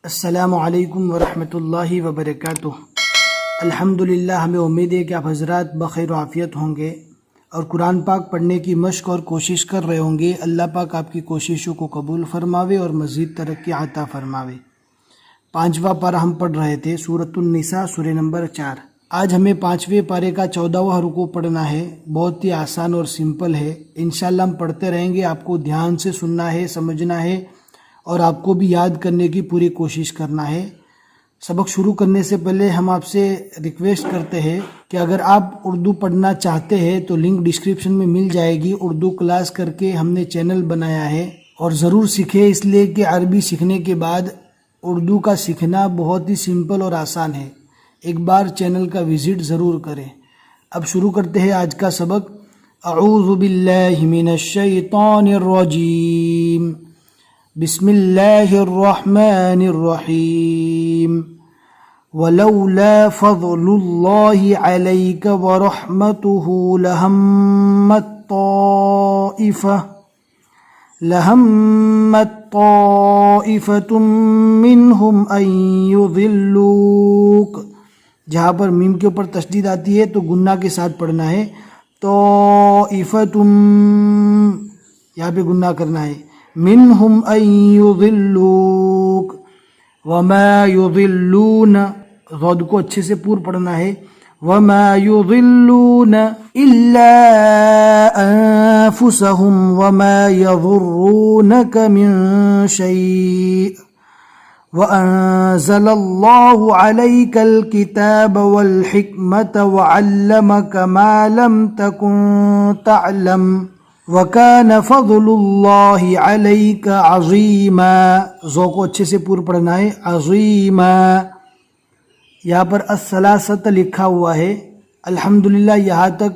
السلام علیکم ورحمۃ اللہ وبرکاتہ۔ الحمدللہ، ہمیں امید ہے کہ آپ حضرات بخیر و عافیت ہوں گے اور قرآن پاک پڑھنے کی مشق اور کوشش کر رہے ہوں گے۔ اللہ پاک آپ کی کوششوں کو قبول فرماوے اور مزید ترقی عطا فرماوے۔ 5واں پارہ ہم پڑھ رہے تھے، سورۃ النساء، سورہ نمبر 4۔ آج ہمیں 5ویں پارے کا 14واں رکوع پڑھنا ہے۔ بہت ہی آسان اور سمپل ہے، انشاءاللہ ہم پڑھتے رہیں گے۔ آپ کو دھیان سے سننا ہے، سمجھنا ہے اور آپ کو بھی یاد کرنے کی پوری کوشش کرنا ہے۔ سبق شروع کرنے سے پہلے ہم آپ سے ریکویسٹ کرتے ہیں کہ اگر آپ اردو پڑھنا چاہتے ہیں تو لنک ڈسکرپشن میں مل جائے گی۔ اردو کلاس کر کے ہم نے چینل بنایا ہے، اور ضرور سیکھیں، اس لیے کہ عربی سیکھنے کے بعد اردو کا سیکھنا بہت ہی سمپل اور آسان ہے۔ ایک بار چینل کا وزٹ ضرور کریں۔ اب شروع کرتے ہیں آج کا سبق۔ اعوذ باللہ من الشیطان الرجیم، بسم اللہ الرحمن الرحیم۔ ولولا فضل اللہ علیک ورحمتہ لہمت طائفۃ منہم ان یضلوک۔ جہاں پر میم کے اوپر تشدید آتی ہے تو گنہ کے ساتھ پڑھنا ہے۔ طائفۃ، یہاں پہ گنہ کرنا ہے۔ منہم ان یضلوک، وما یضلون، ضاد کو اچھے سے پور پڑھنا ہے۔ وما یضلون الا انفسہم وما یضرونک من شیء وانزل اللہ علیک الکتاب والحکمت وعلمک ما لم تکن تعلم وَكَانَ فَضْلُ اللَّهِ عَلَيْكَ عَظِيمًا۔ ذو کو اچھے سے پور پڑھنا ہے، عظیما۔ یہاں پر الثلاثۃ لکھا ہوا ہے۔ الحمدللہ یہاں تک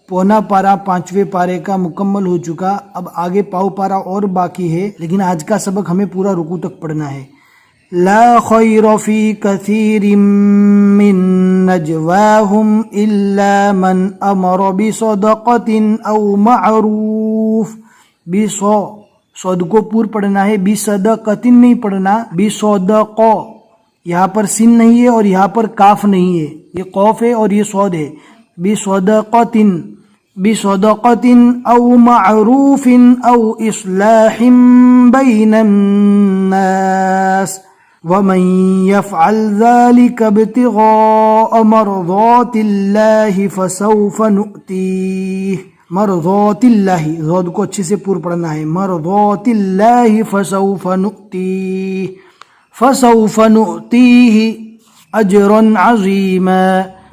پونا پارہ 5ویں پارے کا مکمل ہو چکا۔ اب آگے پاؤ پارہ اور باقی ہے، لیکن آج کا سبق ہمیں پورا رکوع تک پڑھنا ہے۔ لا خیر فی کثیر من نجواہم الا من امر بصدقۃ او معروف۔ صاد کو پور پڑھنا ہے، بصدقۃ نہیں پڑھنا، بصدق۔ یہاں پر سین نہیں ہے اور یہاں پر کاف نہیں ہے، یہ قوف ہے اور یہ صاد ہے۔ بصدقۃ او معروف او اصلاح بین الناس ومن يفعل ذلك ابتغاء مرضات الله فسوف نؤتيه۔ مرضات اللہ، ضاد کو اچھے سے پور پڑھنا ہے، مرضات اللہ فسوف نؤتيه اجرا عظیما۔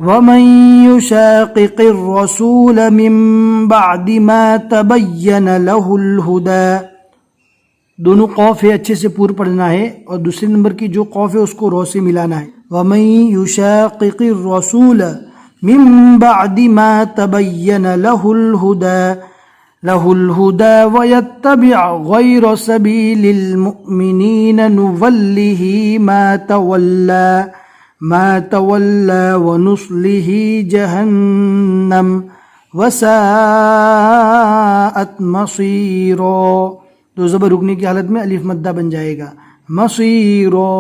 ومن يشاقق الرسول من بعد ما تبين له الهدى، دونوں قوف ہے، اچھے سے پور پڑھنا ہے، اور دوسرے نمبر کی جو قوف ہے اس کو رو سے ملانا ہے۔ وَمَن يُشَاقِقِ الرَّسُولَ مِن بَعْدِ مَا تَبَيَّنَ لَهُ الْهُدَى وَيَتَّبِعْ غَيْرَ سَبِيلِ الْمُؤْمِنِينَ نُوَلِّهِ مَا تَوَلَّى وَنُصْلِهِ جَهَنَّمَ وَسَاءَتْ مَصِيرًا۔ تو زبر رکنے کی حالت میں الف مدہ بن جائے گا، مصیرا۔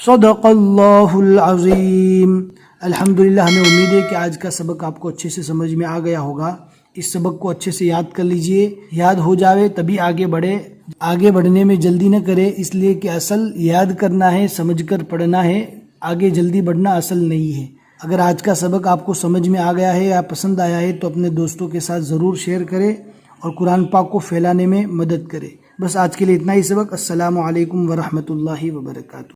صدق اللہ العظیم۔ الحمدللہ، ہمیں امید ہے کہ آج کا سبق آپ کو اچھے سے سمجھ میں آ گیا ہوگا۔ اس سبق کو اچھے سے یاد کر لیجئے، یاد ہو جاوے تبھی آگے بڑھے۔ آگے بڑھنے میں جلدی نہ کرے، اس لیے کہ اصل یاد کرنا ہے، سمجھ کر پڑھنا ہے، آگے جلدی بڑھنا اصل نہیں ہے۔ اگر آج کا سبق آپ کو سمجھ میں آ گیا ہے یا پسند آیا ہے تو اپنے دوستوں کے ساتھ ضرور شیئر کرے اور قرآن پاک کو پھیلانے میں مدد کرے۔ بس آج کے لیے اتنا ہی سبق۔ السلام علیکم ورحمۃ اللہ وبرکاتہ۔